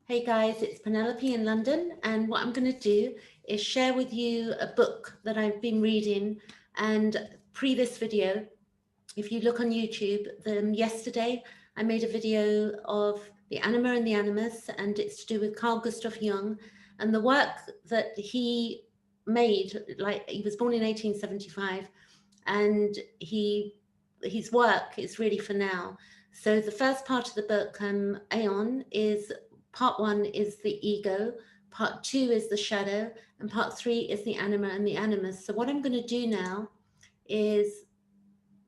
Hey guys, it's Penelope in London, and what I'm going to do is share with you a book that I've been reading. And pre this video, if you look on YouTube, yesterday I made a video of the Anima and the Animus, and it's to do with Carl Gustav Jung and the work that he made. Like, he was born in 1875, and his work is really for now. So the first part of the book, Aeon, is part one is the ego, part two is the shadow, and part three is the anima and the animus. So what I'm going to do now is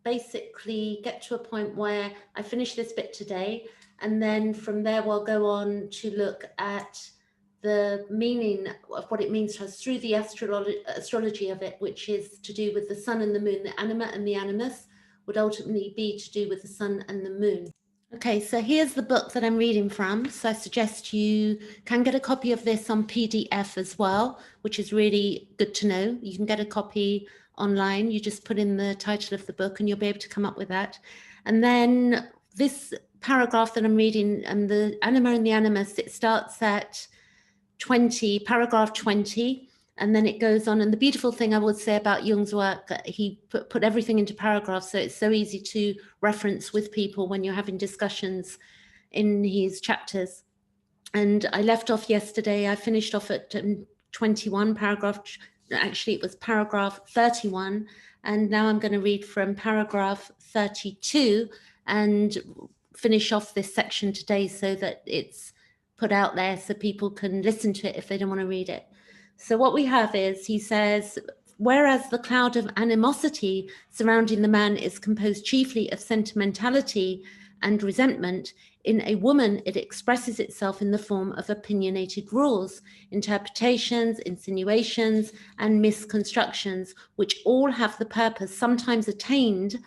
basically get to a point where I finish this bit today, and then from there we'll go on to look at the meaning of what it means to us through the astrology of it, which is to do with the sun and the moon. The anima and the animus would ultimately be to do with the sun and the moon. Okay, so here's the book that I'm reading from. So I suggest you can get a copy of this on PDF as well, which is really good to know. You can get a copy online. You just put in the title of the book and you'll be able to come up with that. And then this paragraph that I'm reading, the Anima and the Animus, it starts at 20, paragraph 20. And then it goes on. And the beautiful thing I would say about Jung's work, he put everything into paragraphs. So it's so easy to reference with people when you're having discussions in his chapters. And I left off yesterday. I finished off at 21 paragraph. Actually, it was paragraph 31. And now I'm going to read from paragraph 32 and finish off this section today so that it's put out there so people can listen to it if they don't want to read it. So what we have is, he says, whereas the cloud of animosity surrounding the man is composed chiefly of sentimentality and resentment, in a woman it expresses itself in the form of opinionated rules, interpretations, insinuations, and misconstructions, which all have the purpose, sometimes attained,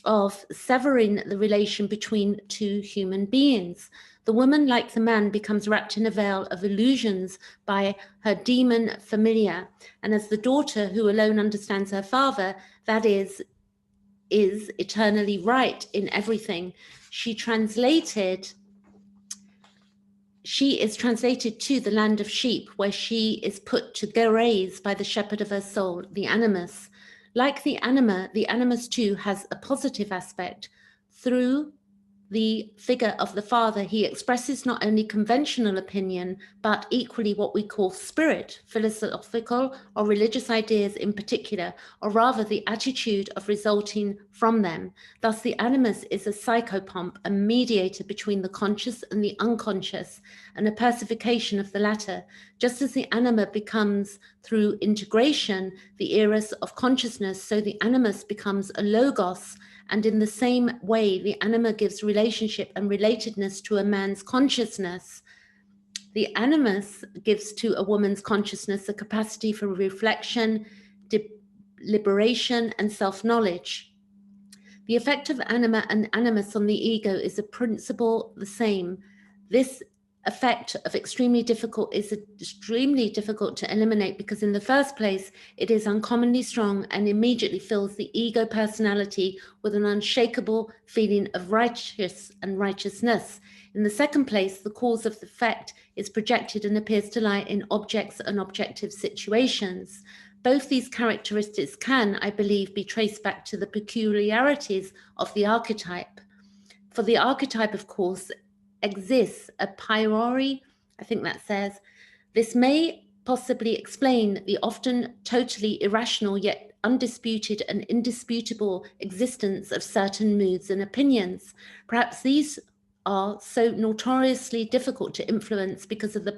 of severing the relation between two human beings. The woman, like the man, becomes wrapped in a veil of illusions by her demon familiar. And as the daughter who alone understands her father, that is eternally right in everything, she is translated to the land of sheep, where she is put to graze by the shepherd of her soul, the Animus. Like the Anima, the Animus too has a positive aspect. Through the figure of the father, he expresses not only conventional opinion, but equally what we call spirit, philosophical or religious ideas in particular, or rather the attitude of resulting from them. Thus, the animus is a psychopomp, a mediator between the conscious and the unconscious, and a personification of the latter. Just as the anima becomes, through integration, the eros of consciousness, so the animus becomes a logos. And in the same way, the anima gives relationship and relatedness to a man's consciousness. The animus gives to a woman's consciousness a capacity for reflection, liberation, and self-knowledge. The effect of anima and animus on the ego is a principle the same. This effect of extremely difficult to eliminate, because in the first place it is uncommonly strong and immediately fills the ego personality with an unshakable feeling of righteousness. In the second place, the cause of the effect is projected and appears to lie in objects and objective situations. Both these characteristics can, I believe, be traced back to the peculiarities of the archetype. For the archetype, of course, exists a priori, I think that says. This may possibly explain the often totally irrational yet undisputed and indisputable existence of certain moods and opinions. Perhaps these are so notoriously difficult to influence because of the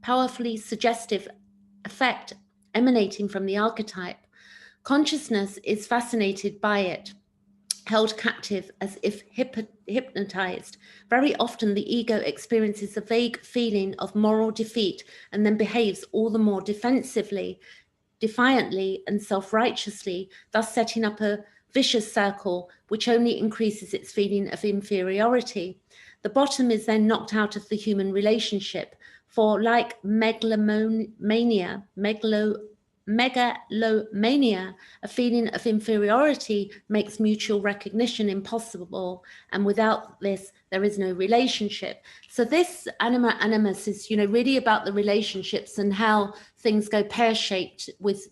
powerfully suggestive effect emanating from the archetype. Consciousness is fascinated by it, held captive as if hypnotized. Very often the ego experiences a vague feeling of moral defeat and then behaves all the more defensively, defiantly, and self-righteously, thus setting up a vicious circle which only increases its feeling of inferiority. The bottom is then knocked out of the human relationship, for like megalomania, megalomania, a feeling of inferiority, makes mutual recognition impossible, and without this there is no relationship. So this Anima Animus is, really about the relationships and how things go pear-shaped with,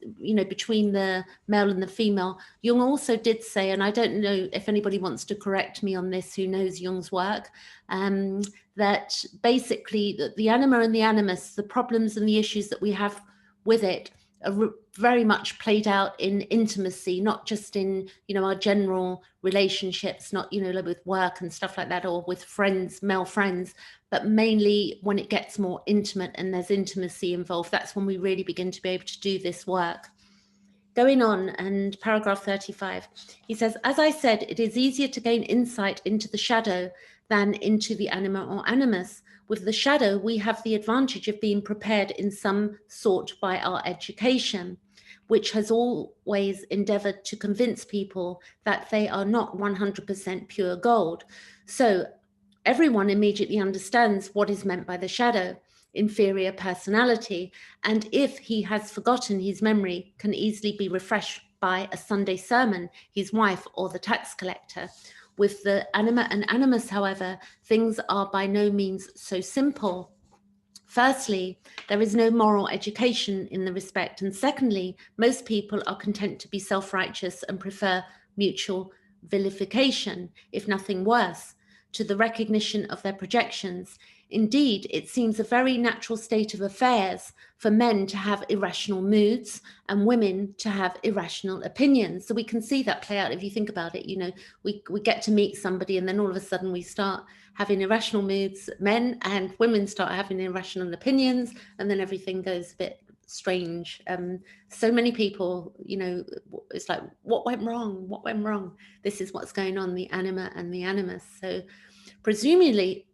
between the male and the female. Jung also did say, and I don't know if anybody wants to correct me on this who knows Jung's work, that basically the Anima and the Animus, the problems and the issues that we have with it are very much played out in intimacy, not just in, our general relationships, not, like with work and stuff like that, or with friends, male friends, but mainly when it gets more intimate and there's intimacy involved. That's when we really begin to be able to do this work. Going on, and paragraph 35, he says, as I said, it is easier to gain insight into the shadow than into the Anima or Animus. With the shadow, we have the advantage of being prepared in some sort by our education, which has always endeavored to convince people that they are not 100% pure gold. So everyone immediately understands what is meant by the shadow, inferior personality, and if he has forgotten, his memory can easily be refreshed by a Sunday sermon, his wife, or the tax collector. With the Anima and Animus, however, things are by no means so simple. Firstly, there is no moral education in the respect, and secondly, most people are content to be self-righteous and prefer mutual vilification, if nothing worse, to the recognition of their projections. Indeed, it seems a very natural state of affairs for men to have irrational moods and women to have irrational opinions. So we can see that play out if you think about it. We get to meet somebody and then all of a sudden we start having irrational moods, men, and women start having irrational opinions, and then everything goes a bit strange. So many people, it's like, what went wrong? What went wrong? This is what's going on, the Anima and the Animus. So presumably,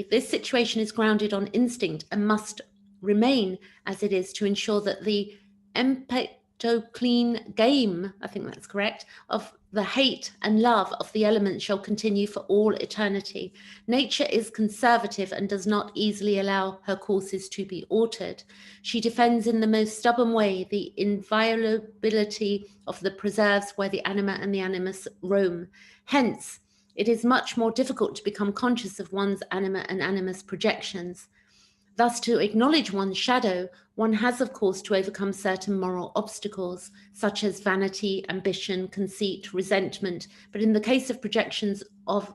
this situation is grounded on instinct and must remain as it is to ensure that the empedoclean game, I think that's correct, of the hate and love of the elements shall continue for all eternity. Nature is conservative and does not easily allow her courses to be altered. She defends in the most stubborn way the inviolability of the preserves where the Anima and the Animus roam. Hence, it is much more difficult to become conscious of one's Anima and Animus projections. Thus, to acknowledge one's shadow, one has, of course, to overcome certain moral obstacles, such as vanity, ambition, conceit, resentment. But in the case of projections of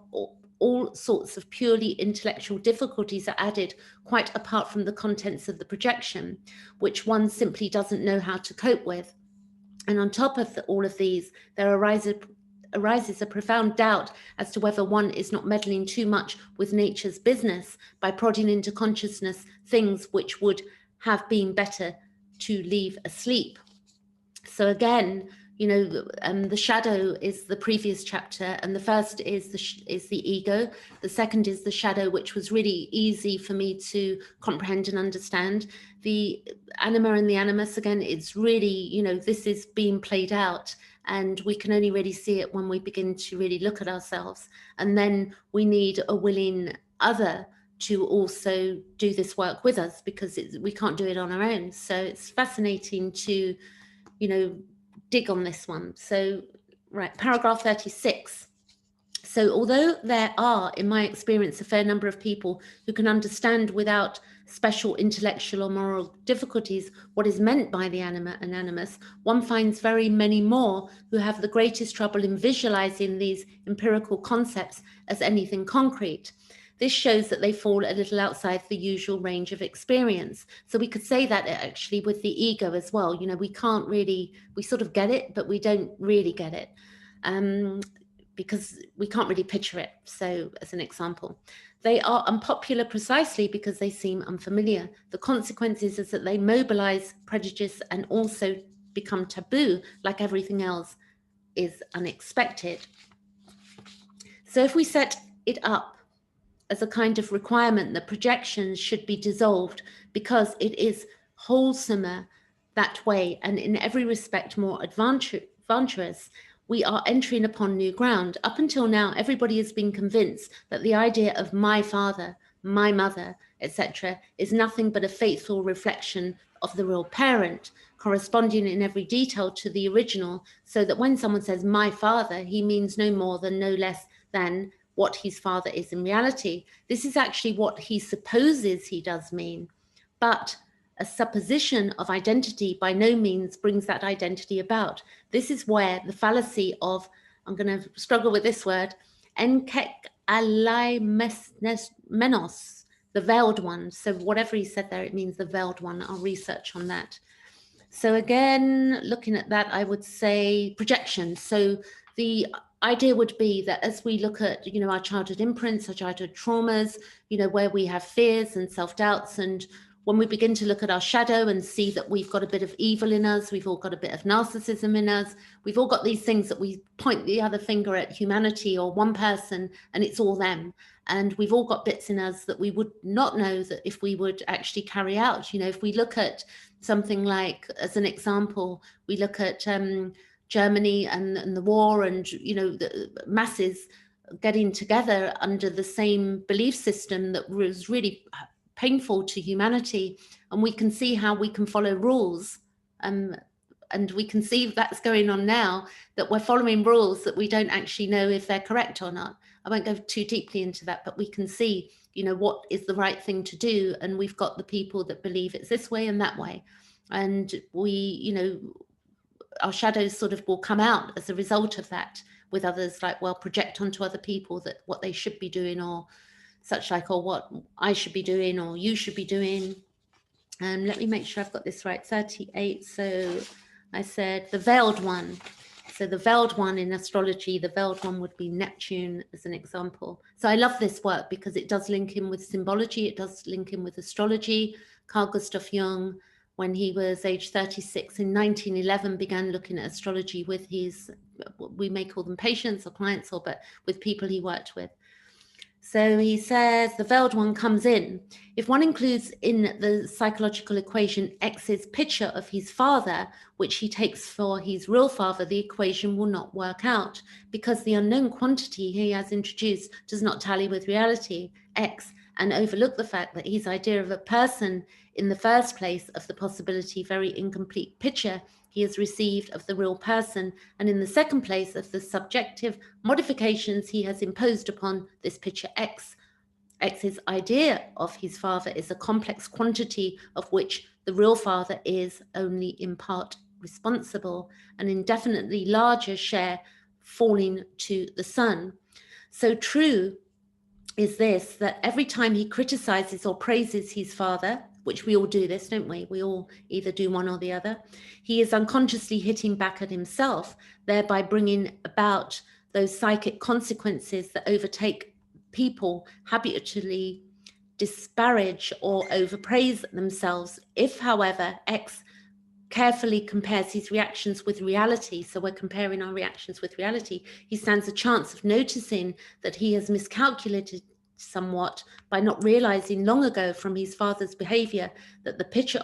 all sorts of purely intellectual difficulties are added, quite apart from the contents of the projection, which one simply doesn't know how to cope with. And on top of all of these, there arises a profound doubt as to whether one is not meddling too much with nature's business by prodding into consciousness things which would have been better to leave asleep. So again, the shadow is the previous chapter, and the first is the ego. The second is the shadow, which was really easy for me to comprehend and understand. The Anima and the Animus, again, it's really, this is being played out, and we can only really see it when we begin to really look at ourselves. And then we need a willing other to also do this work with us, because we can't do it on our own. So it's fascinating to, dig on this one. So, right, paragraph 36. So although there are, in my experience, a fair number of people who can understand without special intellectual or moral difficulties what is meant by the Anima and Animus, one finds very many more who have the greatest trouble in visualizing these empirical concepts as anything concrete. This shows that they fall a little outside the usual range of experience. So we could say that actually with the ego as well. We can't really, we sort of get it, but we don't really get it. Because we can't really picture it. So as an example, they are unpopular precisely because they seem unfamiliar. The consequences is that they mobilize prejudice and also become taboo, like everything else is unexpected. So if we set it up as a kind of requirement that projections should be dissolved because it is wholesomer that way and in every respect more adventurous, we are entering upon new ground. Up until now, everybody has been convinced that the idea of my father, my mother, etc., is nothing but a faithful reflection of the real parent, corresponding in every detail to the original, so that when someone says my father, he means no more than, no less than what his father is in reality. This is actually what he supposes he does mean, but a supposition of identity by no means brings that identity about. This is where the fallacy of, I'm going to struggle with this word, enkek menos, the veiled one. So whatever he said there, it means the veiled one. I'll research on that. So again, looking at that, I would say projection. So the idea would be that as we look at, our childhood imprints, our childhood traumas, where we have fears and self-doubts, and when we begin to look at our shadow and see that we've got a bit of evil in us, we've all got a bit of narcissism in us, we've all got these things that we point the other finger at humanity or one person, and it's all them. And we've all got bits in us that we would not know that if we would actually carry out. If we look at something like, as an example, we look at Germany and the war, and the masses getting together under the same belief system that was really painful to humanity, and we can see how we can follow rules, and we can see that's going on now, that we're following rules that we don't actually know if they're correct or not. I won't go too deeply into that, but we can see what is the right thing to do, and we've got the people that believe it's this way and that way, and we our shadows sort of will come out as a result of that, with others project onto other people that what they should be doing, or such like, or what I should be doing or you should be doing. Let me make sure I've got this right. 38. So I said the veiled one. So the veiled one in astrology, the veiled one would be Neptune as an example. So I love this work because it does link in with symbology. It does link in with astrology. Carl Jung, when he was age 36 in 1911, began looking at astrology with his, we may call them patients or clients, but with people he worked with. So he says the veiled one comes in. If one includes in the psychological equation X's picture of his father, which he takes for his real father, the equation will not work out because the unknown quantity he has introduced does not tally with reality, X, and overlook the fact that his idea of a person in the first place of the possibility very incomplete picture he has received of the real person, and in the second place of the subjective modifications he has imposed upon this picture X. X's idea of his father is a complex quantity of which the real father is only in part responsible, an indefinitely larger share falling to the son. So true is this, that every time he criticizes or praises his father, which we all do this, don't we? We all either do one or the other. He is unconsciously hitting back at himself, thereby bringing about those psychic consequences that overtake people habitually disparage or overpraise themselves. If, however, X carefully compares his reactions with reality, so we're comparing our reactions with reality, he stands a chance of noticing that he has miscalculated somewhat by not realizing long ago from his father's behavior that the picture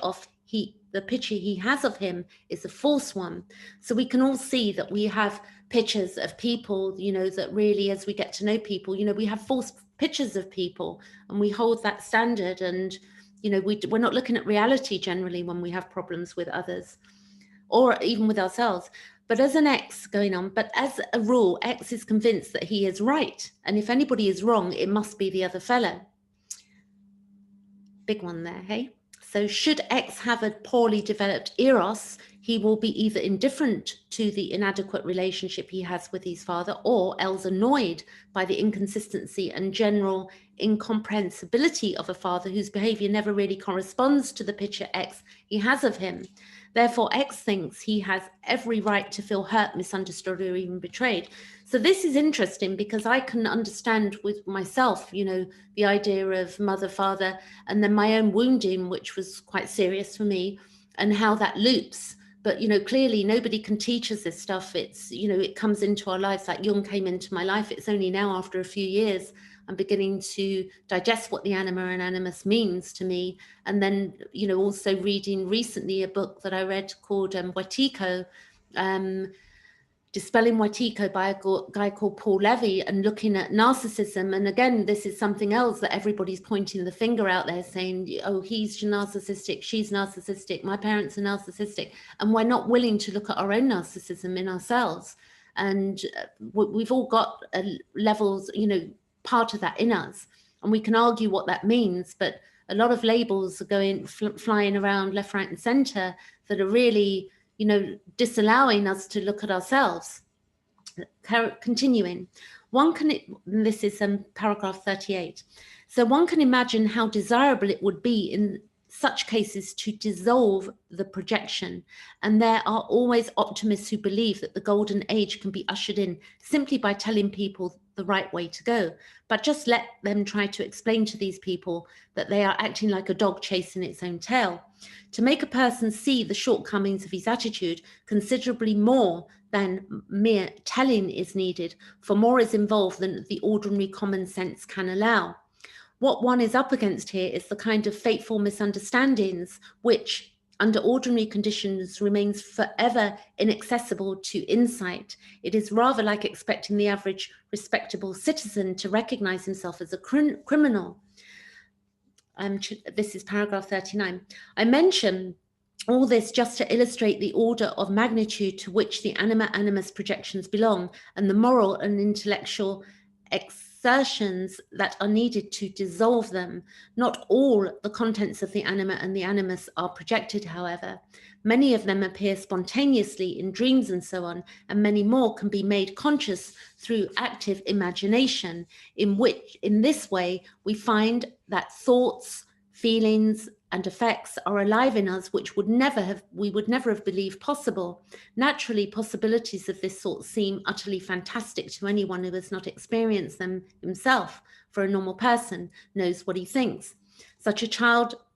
he has of him is a false one. So we can all see that we have pictures of people, that really, as we get to know people, we have false pictures of people, and we hold that standard, and we're not looking at reality generally when we have problems with others or even with ourselves. But as an X going on, but as a rule, X is convinced that he is right. And if anybody is wrong, it must be the other fellow. Big one there, hey? So should X have a poorly developed eros, he will be either indifferent to the inadequate relationship he has with his father, or else annoyed by the inconsistency and general incomprehensibility of a father whose behavior never really corresponds to the picture X he has of him. Therefore, X thinks he has every right to feel hurt, misunderstood, or even betrayed. So this is interesting because I can understand with myself, the idea of mother, father, and then my own wounding, which was quite serious for me, and how that loops. But, clearly nobody can teach us this stuff. It's, it comes into our lives, like Jung came into my life. It's only now, after a few years, I'm beginning to digest what the Anima and Animus means to me. And then, also reading recently a book that I read called Wetiko, Dispelling Waitiko by a guy called Paul Levy, and looking at narcissism. And again, this is something else that everybody's pointing the finger out there saying, oh, he's narcissistic, she's narcissistic, my parents are narcissistic. And we're not willing to look at our own narcissism in ourselves. And we've all got levels, you know, part of that in us. And we can argue what that means, but a lot of labels are going flying around left, right, and center that are really, you know, disallowing us to look at ourselves. Continuing, this is paragraph 38. So one can imagine how desirable it would be in such cases to dissolve the projection. And there are always optimists who believe that the golden age can be ushered in simply by telling people the right way to go. But just let them try to explain to these people that they are acting like a dog chasing its own tail. To make a person see the shortcomings of his attitude, considerably more than mere telling is needed, for more is involved than the ordinary common sense can allow. What one is up against here is the kind of fateful misunderstandings which, under ordinary conditions, remains forever inaccessible to insight. It is rather like expecting the average respectable citizen to recognize himself as a criminal. This is paragraph 39. I mention all this just to illustrate the order of magnitude to which the Anima-Animus projections belong, and the moral and intellectual exertions that are needed to dissolve them. Not all the contents of the Anima and the Animus are projected, however. Many of them appear spontaneously in dreams and so on, and many more can be made conscious through active imagination, in this way we find that thoughts, feelings, and effects are alive in us, which we would never have believed possible. Naturally, possibilities of this sort seem utterly fantastic to anyone who has not experienced them himself. For a normal person knows what he thinks. Such a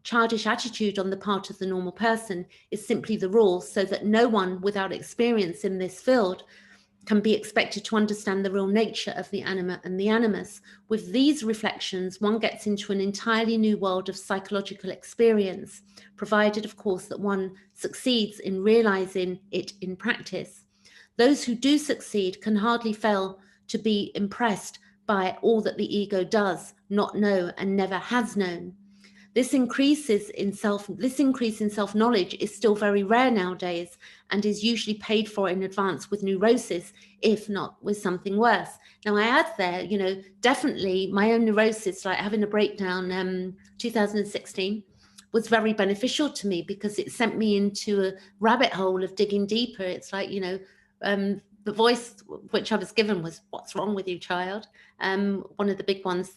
childish attitude on the part of the normal person is simply the rule, so that no one without experience in this field can be expected to understand the real nature of the Anima and the Animus. With these reflections, one gets into an entirely new world of psychological experience, provided, of course, that one succeeds in realizing it in practice. Those who do succeed can hardly fail to be impressed by all that the ego does not know and never has known. This increase in self-knowledge is still very rare nowadays, and is usually paid for in advance with neurosis, if not with something worse. Now, I add there, you know, definitely my own neurosis, like having a breakdown 2016, was very beneficial to me, because it sent me into a rabbit hole of digging deeper. It's like, you know, the voice which I was given was, "What's wrong with you, child?" One of the big ones,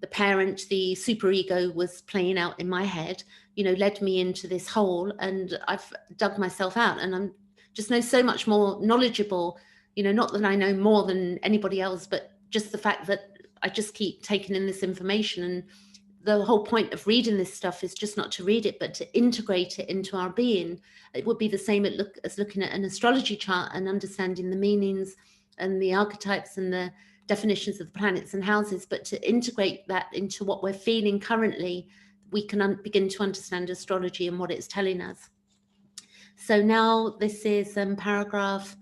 the parent, the superego was playing out in my head, you know, led me into this hole, and I've dug myself out, and I'm just know so much more knowledgeable, you know, not that I know more than anybody else, but just the fact that I just keep taking in this information. And the whole point of reading this stuff is just not to read it, but to integrate it into our being. It would be the same as looking at an astrology chart and understanding the meanings and the archetypes and the definitions of the planets and houses, but to integrate that into what we're feeling currently, we can begin to understand astrology and what it's telling us. So now this is paragraph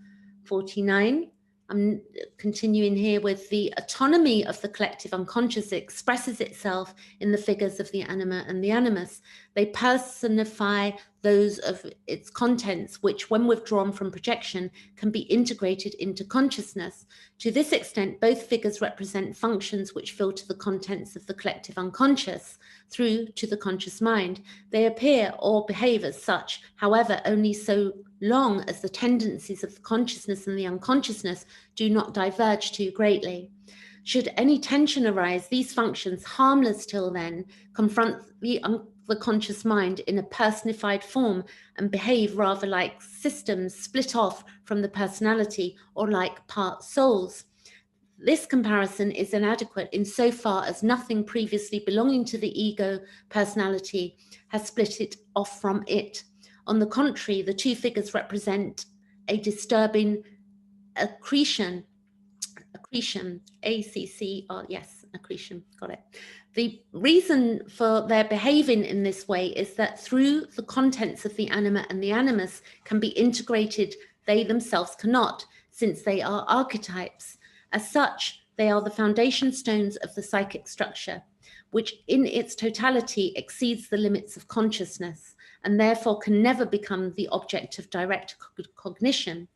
49. I'm continuing here with the autonomy of the collective unconscious expresses itself in the figures of the Anima and the Animus. They personify those of its contents, which, when withdrawn from projection, can be integrated into consciousness. To this extent, both figures represent functions which filter the contents of the collective unconscious through to the conscious mind. They appear or behave as such, however, only so long as the tendencies of the consciousness and the unconsciousness do not diverge too greatly. Should any tension arise, these functions, harmless till then, confront the conscious mind in a personified form and behave rather like systems split off from the personality, or like part souls. This comparison is inadequate insofar as nothing previously belonging to the ego personality has split it off from it. On the contrary, the two figures represent a disturbing accretion, accretion, got it. The reason for their behaving in this way is that through the contents of the Anima and the Animus can be integrated they themselves cannot, since they are archetypes. As such, they are the foundation stones of the psychic structure, which in its totality exceeds the limits of consciousness, and therefore can never become the object of direct cognition.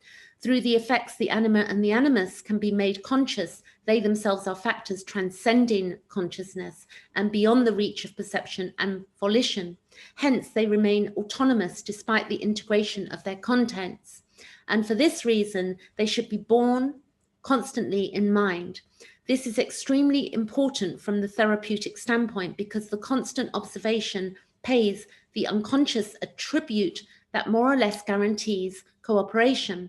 Through the effects, the anima and the animus can be made conscious. They themselves are factors transcending consciousness and beyond the reach of perception and volition. Hence, they remain autonomous despite the integration of their contents. And for this reason, they should be borne constantly in mind. This is extremely important from the therapeutic standpoint because the constant observation pays the unconscious a tribute that more or less guarantees cooperation.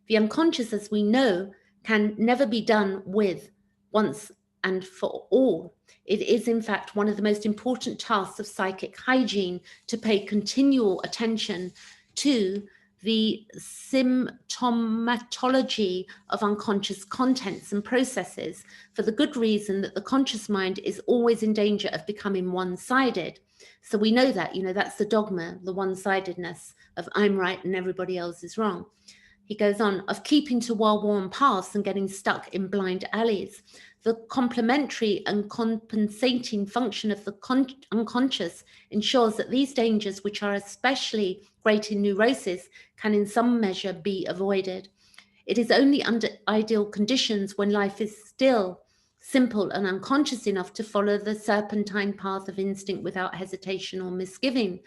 The unconscious, as we know, can never be done with once and for all. It is, in fact, one of the most important tasks of psychic hygiene to pay continual attention to the symptomatology of unconscious contents and processes, for the good reason that the conscious mind is always in danger of becoming one-sided. So we know that, that's the dogma, the one-sidedness of I'm right and everybody else is wrong. He goes on, of keeping to well-worn paths and getting stuck in blind alleys. The complementary and compensating function of the unconscious ensures that these dangers, which are especially great in neurosis, can in some measure be avoided. It is only under ideal conditions, when life is still simple and unconscious enough to follow the serpentine path of instinct without hesitation or misgiving,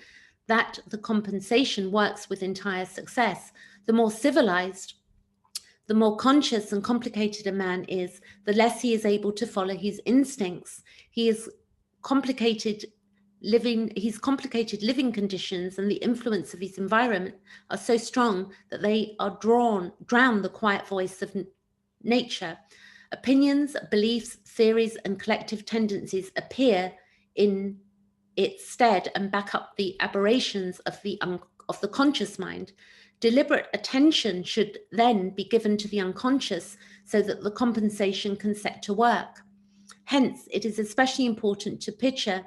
that the compensation works with entire success. The more civilized, the more conscious and complicated a man is, the less he is able to follow his instincts. His complicated living conditions and the influence of his environment are so strong that they are drown the quiet voice of nature. Opinions, beliefs, theories, and collective tendencies appear in its stead and back up the aberrations of the conscious mind. Deliberate attention should then be given to the unconscious so that the compensation can set to work. Hence, it is especially important to picture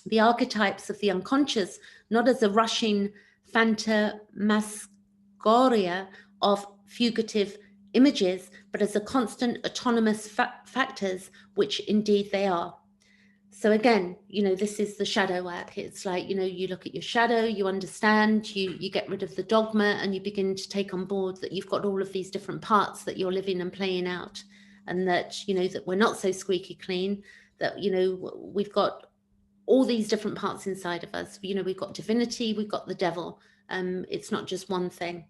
the archetypes of the unconscious not as a rushing phantasmagoria of fugitive images, but as a constant autonomous factors, which indeed they are. So again, this is the shadow work. It's like, you look at your shadow, you understand, you get rid of the dogma, and you begin to take on board that you've got all of these different parts that you're living and playing out, and that, that we're not so squeaky clean, that, we've got all these different parts inside of us. We've got divinity, we've got the devil. It's not just one thing.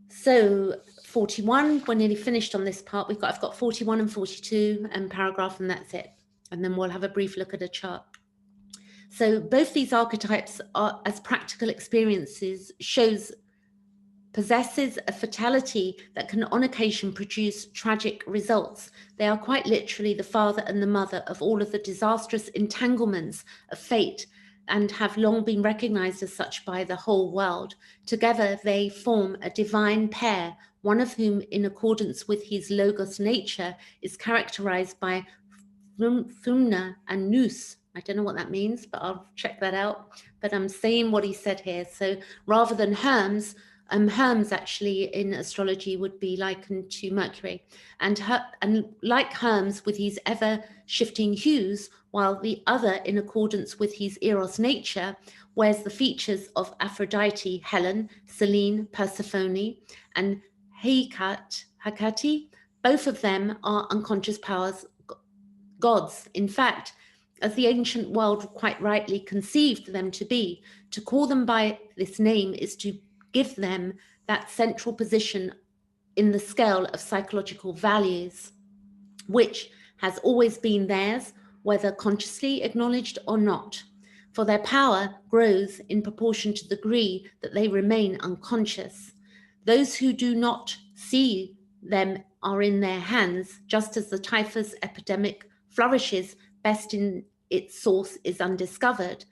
So 41, we're nearly finished on this part. I've got 41 and 42 and paragraph, and that's it. And then we'll have a brief look at a chart. So both these archetypes are, as practical experiences, possesses a fatality that can on occasion produce tragic results. They are quite literally the father and the mother of all of the disastrous entanglements of fate, and have long been recognized as such by the whole world. Together they form a divine pair, one of whom, in accordance with his logos nature, is characterized by Thumna and Nous. I don't know what that means, but I'll check that out. But I'm saying what he said here. So rather than Hermes, Hermes actually in astrology would be likened to Mercury, and like Hermes with his ever-shifting hues, while the other, in accordance with his Eros nature, wears the features of Aphrodite, Helen, Selene, Persephone, and Hecate. Both of them are unconscious powers, gods. In fact, as the ancient world quite rightly conceived them to be, to call them by this name is to give them that central position in the scale of psychological values, which has always been theirs, whether consciously acknowledged or not. For their power grows in proportion to the degree that they remain unconscious. Those who do not see them are in their hands, just as the typhus epidemic flourishes best when its source is undiscovered.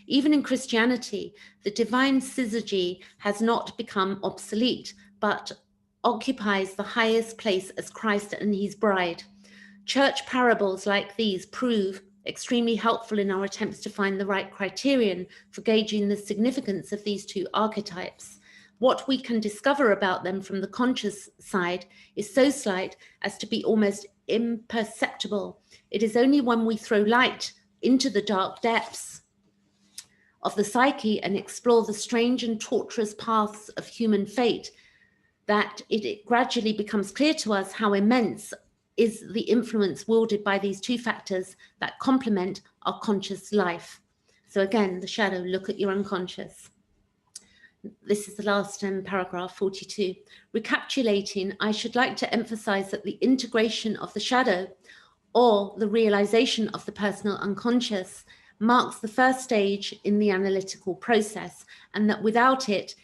Even in Christianity, the divine syzygy has not become obsolete, but occupies the highest place as Christ and his bride. Church parables like these prove extremely helpful in our attempts to find the right criterion for gauging the significance of these two archetypes. What we can discover about them from the conscious side is so slight as to be almost imperceptible. It is only when we throw light into the dark depths of the psyche and explore the strange and tortuous paths of human fate that it gradually becomes clear to us how immense is the influence wielded by these two factors that complement our conscious life. So again, the shadow, look at your unconscious. This is the last paragraph, 42. Recapitulating, I should like to emphasize that the integration of the shadow, or the realization of the personal unconscious, marks the first stage in the analytical process, and that without it,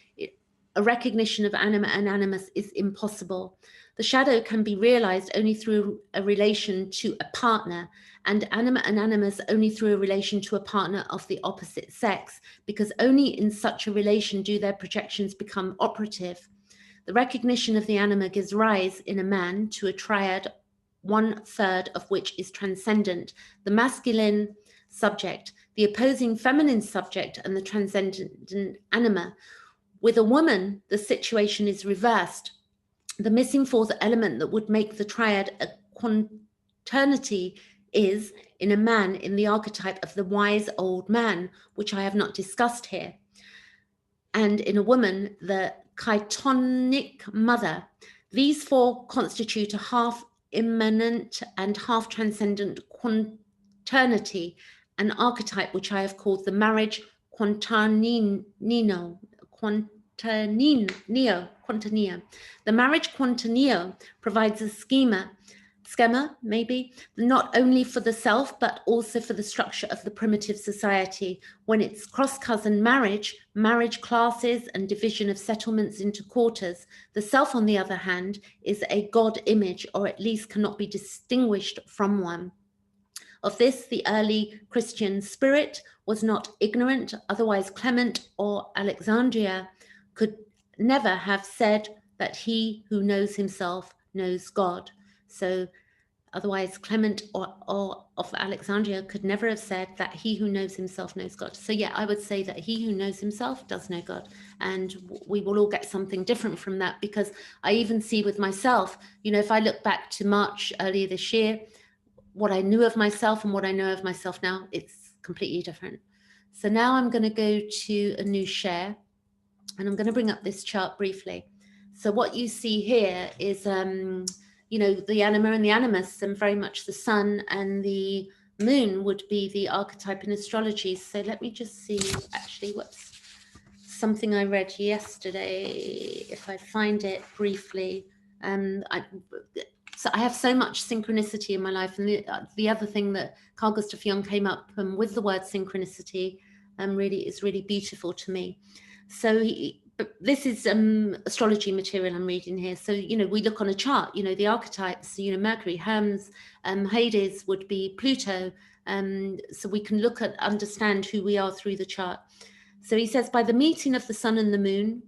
a recognition of Anima and Animus is impossible. The shadow can be realized only through a relation to a partner, and Anima and Animus only through a relation to a partner of the opposite sex, because only in such a relation do their projections become operative. The recognition of the Anima gives rise in a man to a triad, 1/3 of which is transcendent, the masculine subject, the opposing feminine subject, and the transcendent Anima. With a woman, the situation is reversed. The missing fourth element that would make the triad a quaternity is, in a man, in the archetype of the wise old man, which I have not discussed here. And in a woman, the chaetonic mother. These four constitute a half immanent and half transcendent quaternity, an archetype which I have called the marriage quaternio. The marriage quaternio provides a schema, maybe, not only for the self, but also for the structure of the primitive society. When it's cross-cousin marriage classes and division of settlements into quarters, the self, on the other hand, is a God image, or at least cannot be distinguished from one. Of this, the early Christian spirit was not ignorant, otherwise Clement or Alexandria could never have said that he who knows himself knows God. So otherwise Clement or of Alexandria could never have said that he who knows himself knows God. So yeah, I would say that he who knows himself does know God, and we will all get something different from that, because I even see with myself, you know, if I look back to March earlier this year, what I knew of myself and what I know of myself now, it's completely different. So now I'm going to go to a new share, and I'm going to bring up this chart briefly. So what you see here is, you know, the Anima and the Animus, and very much the sun and the moon would be the archetype in astrology. So let me just see actually what's something I read yesterday, if I find it briefly. So I have so much synchronicity in my life, and the other thing that Carl Jung came up with the word synchronicity really is really beautiful to me. So but this is astrology material I'm reading here. So, you know, we look on a chart, you know, the archetypes, you know, Mercury, Hermes, Hades would be Pluto. So we can look at, understand who we are through the chart. So he says, by the meeting of the sun and the moon,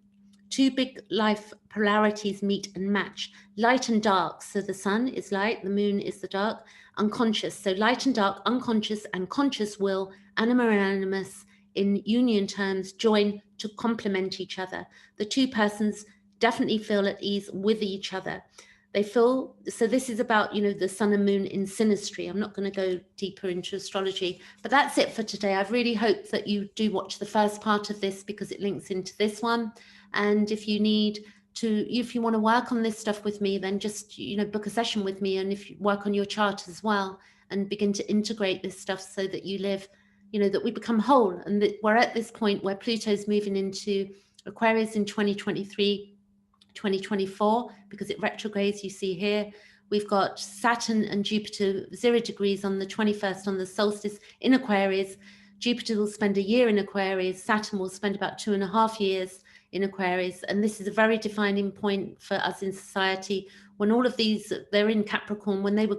two big life polarities meet and match, light and dark. So the sun is light, the moon is the dark, unconscious. So light and dark, unconscious and conscious will, Anima and Animus, in union terms, join to complement each other. The two persons definitely feel at ease with each other. They feel, so this is about, you know, the sun and moon in synastry. I'm not going to go deeper into astrology, but that's it for today. I've really hoped that you do watch the first part of this, because it links into this one. And if you need to, if you want to work on this stuff with me, then just, you know, book a session with me, and if you work on your chart as well, and begin to integrate this stuff so that you live, you know, that we become whole. And that we're at this point where Pluto's moving into Aquarius in 2023, 2024, because it retrogrades. You see here, we've got Saturn and Jupiter 0 degrees on the 21st on the solstice in Aquarius. Jupiter will spend a year in Aquarius. Saturn will spend about 2.5 years in Aquarius. And this is a very defining point for us in society. When all of these, they're in Capricorn, when they were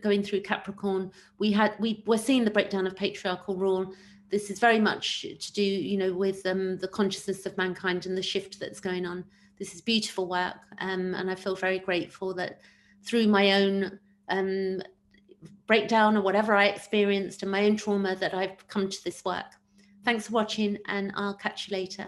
going through Capricorn, we're seeing the breakdown of patriarchal rule. This is very much to do, you know, with the consciousness of mankind and the shift that's going on. This is beautiful work. And I feel very grateful that through my own breakdown or whatever I experienced and my own trauma that I've come to this work. Thanks for watching, and I'll catch you later.